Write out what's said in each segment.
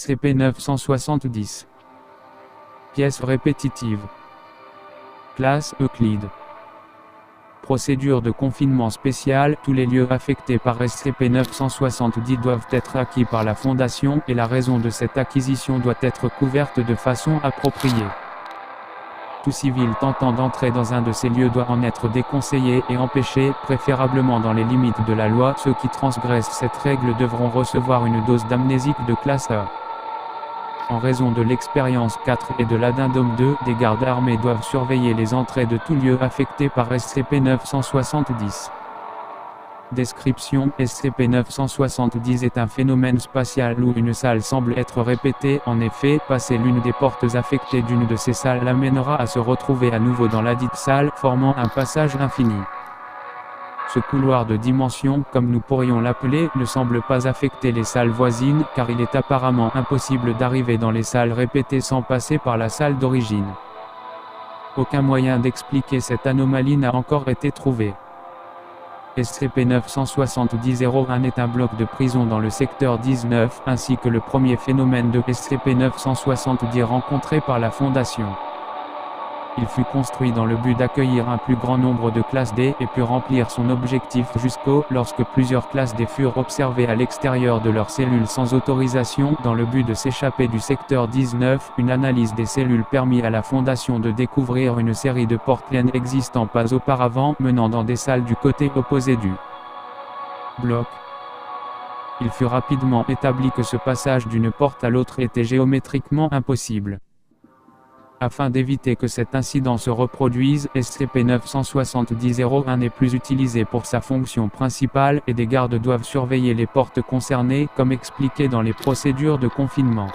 SCP-970. Pièces répétitives. Classe Euclide. Procédure de confinement spéciale. Tous les lieux affectés par SCP-970 doivent être acquis par la Fondation et la raison de cette acquisition doit être couverte de façon appropriée. Tout civil tentant d'entrer dans un de ces lieux doit en être déconseillé et empêché, préférablement dans les limites de la loi. Ceux qui transgressent cette règle devront recevoir une dose d'amnésique de classe A. En raison de l'expérience 4 et de l'addendum 2, des gardes armés doivent surveiller les entrées de tout lieu affecté par SCP-970. Description: SCP-970 est un phénomène spatial où une salle semble être répétée. En effet, passer l'une des portes affectées d'une de ces salles l'amènera à se retrouver à nouveau dans ladite salle, formant un passage infini. Ce couloir de dimension, comme nous pourrions l'appeler, ne semble pas affecter les salles voisines, car il est apparemment impossible d'arriver dans les salles répétées sans passer par la salle d'origine. Aucun moyen d'expliquer cette anomalie n'a encore été trouvé. SCP-970-01 est un bloc de prison dans le secteur 19, ainsi que le premier phénomène de SCP-970 rencontré par la Fondation. Il fut construit dans le but d'accueillir un plus grand nombre de classes D et put remplir son objectif lorsque plusieurs classes D furent observées à l'extérieur de leurs cellules sans autorisation. Dans le but de s'échapper du secteur 19, une analyse des cellules permit à la Fondation de découvrir une série de portes n'existant pas auparavant, menant dans des salles du côté opposé du bloc. Il fut rapidement établi que ce passage d'une porte à l'autre était géométriquement impossible. Afin d'éviter que cet incident se reproduise, SCP-970-01 n'est plus utilisé pour sa fonction principale et des gardes doivent surveiller les portes concernées, comme expliqué dans les procédures de confinement.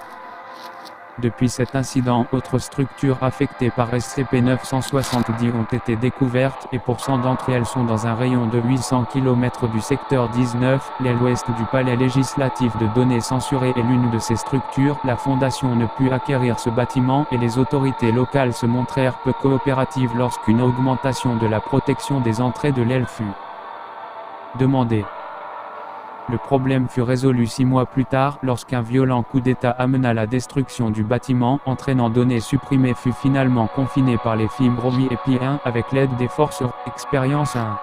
Depuis cet incident, autres structures affectées par SCP-970 ont été découvertes, et pour 100 d'entre elles sont dans un rayon de 800 km du secteur 19, l'aile ouest du palais législatif de données censurées est l'une de ces structures. La Fondation ne put acquérir ce bâtiment et les autorités locales se montrèrent peu coopératives lorsqu'une augmentation de la protection des entrées de l'aile fut demandée. Le problème fut résolu 6 mois plus tard, lorsqu'un violent coup d'État amena la destruction du bâtiment, entraînant données supprimées fut finalement confiné par les films Romy et Pi-1 avec l'aide des forces Expérience 1.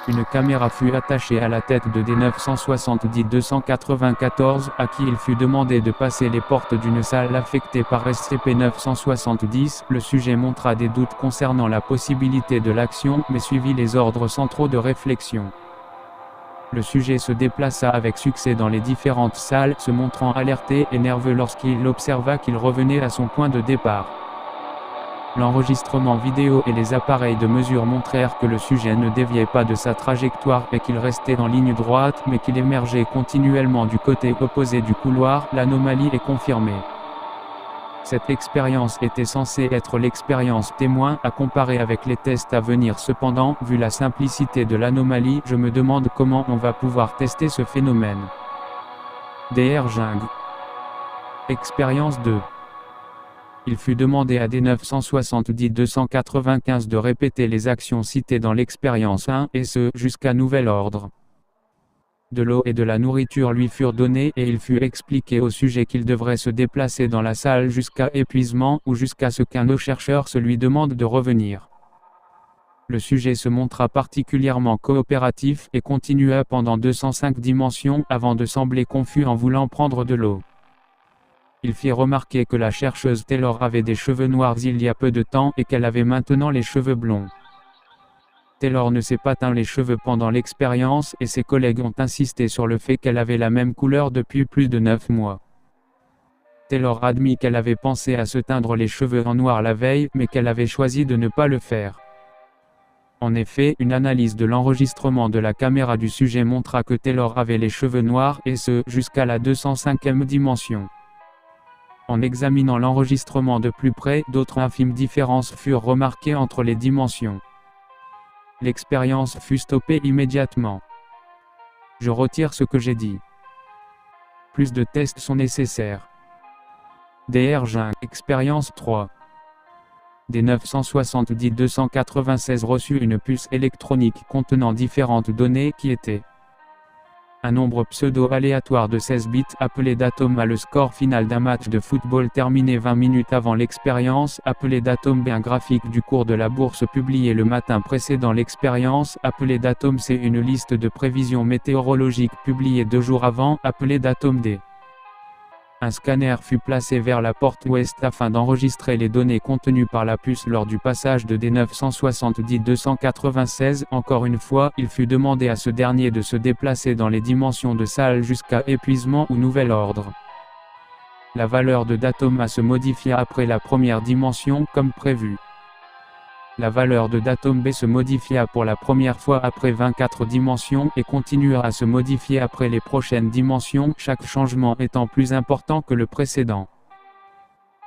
Une caméra fut attachée à la tête de D970-294, à qui il fut demandé de passer les portes d'une salle affectée par SCP-970. Le sujet montra des doutes concernant la possibilité de l'action, mais suivit les ordres centraux de réflexion. Le sujet se déplaça avec succès dans les différentes salles, se montrant alerté et nerveux lorsqu'il observa qu'il revenait à son point de départ. L'enregistrement vidéo et les appareils de mesure montrèrent que le sujet ne déviait pas de sa trajectoire et qu'il restait en ligne droite, mais qu'il émergeait continuellement du côté opposé du couloir. L'anomalie est confirmée. Cette expérience était censée être l'expérience témoin à comparer avec les tests à venir. Cependant, vu la simplicité de l'anomalie, je me demande comment on va pouvoir tester ce phénomène. Dr. Jungle. Expérience 2. Il fut demandé à D970-295 de répéter les actions citées dans l'expérience 1, et ce, jusqu'à nouvel ordre. De l'eau et de la nourriture lui furent donnés et il fut expliqué au sujet qu'il devrait se déplacer dans la salle jusqu'à épuisement ou jusqu'à ce qu'un autre chercheur se lui demande de revenir. Le sujet se montra particulièrement coopératif et continua pendant 205 dimensions avant de sembler confus en voulant prendre de l'eau. Il fit remarquer que la chercheuse Taylor avait des cheveux noirs il y a peu de temps et qu'elle avait maintenant les cheveux blonds. Taylor ne s'est pas teint les cheveux pendant l'expérience et ses collègues ont insisté sur le fait qu'elle avait la même couleur depuis plus de 9 mois. Taylor admit qu'elle avait pensé à se teindre les cheveux en noir la veille, mais qu'elle avait choisi de ne pas le faire. En effet, une analyse de l'enregistrement de la caméra du sujet montra que Taylor avait les cheveux noirs, et ce, jusqu'à la 205e dimension. En examinant l'enregistrement de plus près, d'autres infimes différences furent remarquées entre les dimensions. L'expérience fut stoppée immédiatement. Je retire ce que j'ai dit. Plus de tests sont nécessaires. Dr. Jungle. Expérience 3. D970-296 reçut une puce électronique contenant différentes données qui étaient Un nombre pseudo-aléatoire de 16 bits appelé datum a le score final d'un match de football terminé 20 minutes avant l'expérience, appelé datum B. Un graphique du cours de la bourse publié le matin précédant l'expérience, appelé datum C. Une liste de prévisions météorologiques publiée 2 jours avant, appelé datum D. Un scanner fut placé vers la porte ouest afin d'enregistrer les données contenues par la puce lors du passage de D970-296. Encore une fois, il fut demandé à ce dernier de se déplacer dans les dimensions de salle jusqu'à épuisement ou nouvel ordre. La valeur de datum A se modifia après la première dimension, comme prévu. La valeur de datum B se modifia pour la première fois après 24 dimensions et continuera à se modifier après les prochaines dimensions, chaque changement étant plus important que le précédent.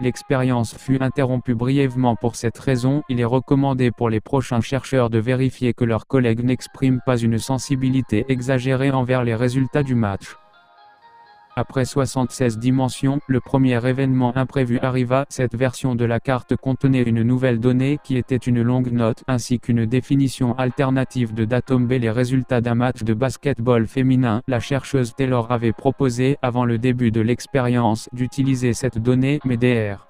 L'expérience fut interrompue brièvement pour cette raison. Il est recommandé pour les prochains chercheurs de vérifier que leurs collègues n'expriment pas une sensibilité exagérée envers les résultats du match. Après 76 dimensions, le premier événement imprévu arriva. Cette version de la carte contenait une nouvelle donnée qui était une longue note ainsi qu'une définition alternative de datum B. Les résultats d'un match de basketball féminin. La chercheuse Taylor avait proposé, avant le début de l'expérience, d'utiliser cette donnée, mais Dr.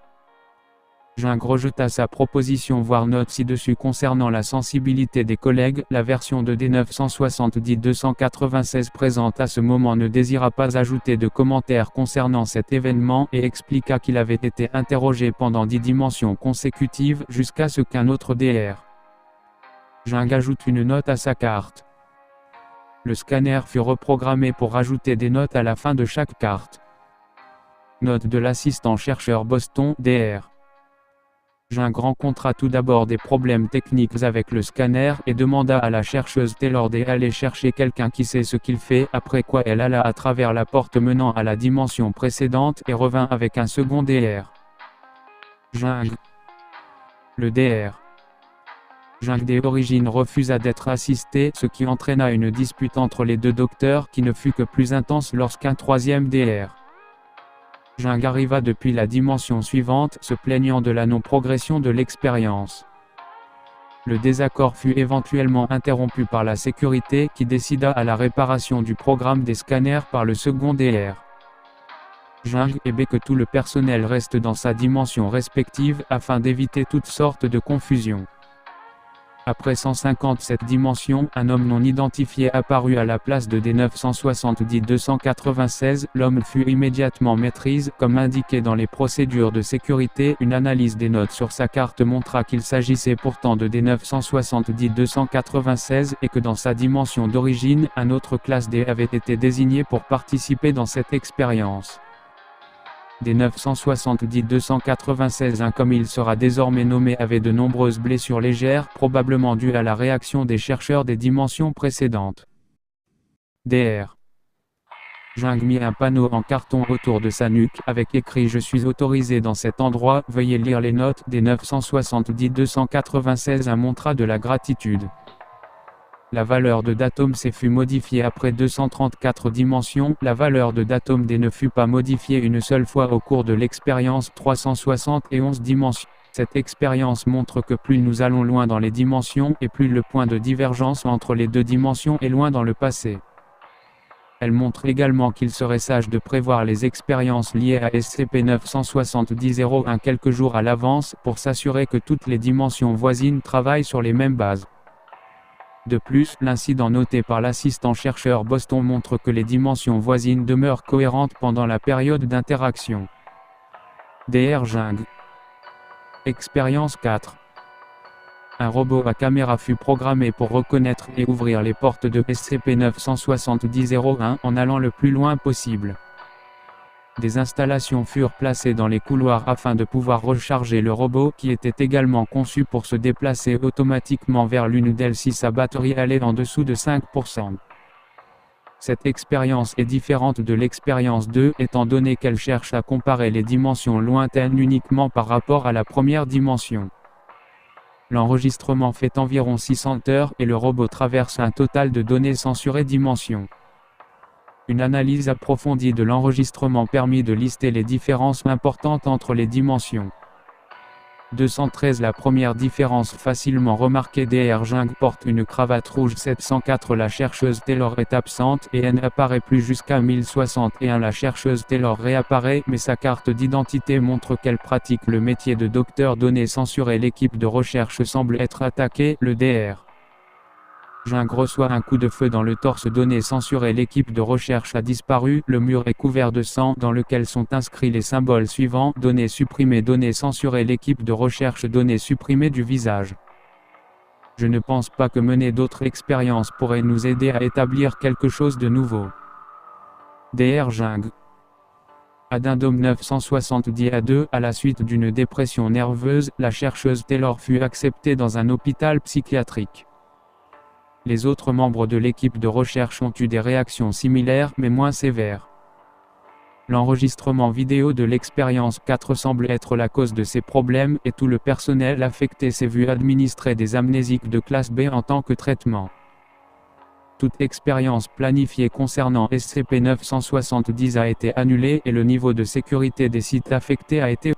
Jung rejeta sa proposition. Voir note ci-dessus concernant la sensibilité des collègues. La version de D970-296 présente à ce moment ne désira pas ajouter de commentaires concernant cet événement et expliqua qu'il avait été interrogé pendant 10 dimensions consécutives jusqu'à ce qu'un autre Dr. Jung ajoute une note à sa carte. Le scanner fut reprogrammé pour rajouter des notes à la fin de chaque carte. Note de l'assistant chercheur Boston, Dr. Jung rencontra tout d'abord des problèmes techniques avec le scanner et demanda à la chercheuse Taylor d'aller chercher quelqu'un qui sait ce qu'il fait, après quoi elle alla à travers la porte menant à la dimension précédente et revint avec un second Dr. Jung. Le Dr. Jung d'origine refusa d'être assisté, ce qui entraîna une dispute entre les deux docteurs qui ne fut que plus intense lorsqu'un troisième Dr. Jung arriva depuis la dimension suivante, se plaignant de la non-progression de l'expérience. Le désaccord fut éventuellement interrompu par la sécurité qui décida à la réparation du programme des scanners par le second Dr. Jung et B que tout le personnel reste dans sa dimension respective afin d'éviter toutes sortes de confusion. Après 157 dimensions, un homme non identifié apparut à la place de D970-296. L'homme fut immédiatement maîtrisé, comme indiqué dans les procédures de sécurité. Une analyse des notes sur sa carte montra qu'il s'agissait pourtant de D970-296 et que dans sa dimension d'origine, un autre classe D avait été désigné pour participer dans cette expérience. D970-296 comme il sera désormais nommé avait de nombreuses blessures légères, probablement dues à la réaction des chercheurs des dimensions précédentes. Dr. Jung mit un panneau en carton autour de sa nuque, avec écrit « Je suis autorisé dans cet endroit, veuillez lire les notes ». D970-296 montra de la gratitude. La valeur de datum C fut modifiée après 234 dimensions. La valeur de datum D ne fut pas modifiée une seule fois au cours de l'expérience 371 dimensions. Cette expérience montre que plus nous allons loin dans les dimensions et plus le point de divergence entre les deux dimensions est loin dans le passé. Elle montre également qu'il serait sage de prévoir les expériences liées à SCP-970-01 quelques jours à l'avance pour s'assurer que toutes les dimensions voisines travaillent sur les mêmes bases. De plus, l'incident noté par l'assistant chercheur Boston montre que les dimensions voisines demeurent cohérentes pendant la période d'interaction. Dr. Jung. Expérience 4. Un robot à caméra fut programmé pour reconnaître et ouvrir les portes de SCP-970-01 en allant le plus loin possible. Des installations furent placées dans les couloirs afin de pouvoir recharger le robot qui était également conçu pour se déplacer automatiquement vers l'une d'elles si sa batterie allait en dessous de 5%. Cette expérience est différente de l'expérience 2 étant donné qu'elle cherche à comparer les dimensions lointaines uniquement par rapport à la première dimension. L'enregistrement fait environ 600 heures et le robot traverse un total de données censurées dimensions. Une analyse approfondie de l'enregistrement permit de lister les différences importantes entre les dimensions. 213 La première différence facilement remarquée, Dr. Jung porte une cravate rouge. 704 La chercheuse Taylor est absente et elle n'apparaît plus jusqu'à 1061. La chercheuse Taylor réapparaît, mais sa carte d'identité montre qu'elle pratique le métier de docteur. Données censurées. L'équipe de recherche semble être attaquée. Le Dr. Jung reçoit un coup de feu dans le torse. Données censurées. L'équipe de recherche a disparu. Le mur est couvert de sang dans lequel sont inscrits les symboles suivants. Données supprimées. Données censurées. L'équipe de recherche. Données supprimées du visage. Je ne pense pas que mener d'autres expériences pourrait nous aider à établir quelque chose de nouveau. Dr. Jung. Addendum 970 A2. À la suite d'une dépression nerveuse, la chercheuse Taylor fut acceptée dans un hôpital psychiatrique. Les autres membres de l'équipe de recherche ont eu des réactions similaires mais moins sévères. L'enregistrement vidéo de l'expérience 4 semble être la cause de ces problèmes et tout le personnel affecté s'est vu administrer des amnésiques de classe B en tant que traitement. Toute expérience planifiée concernant SCP-970 a été annulée et le niveau de sécurité des sites affectés a été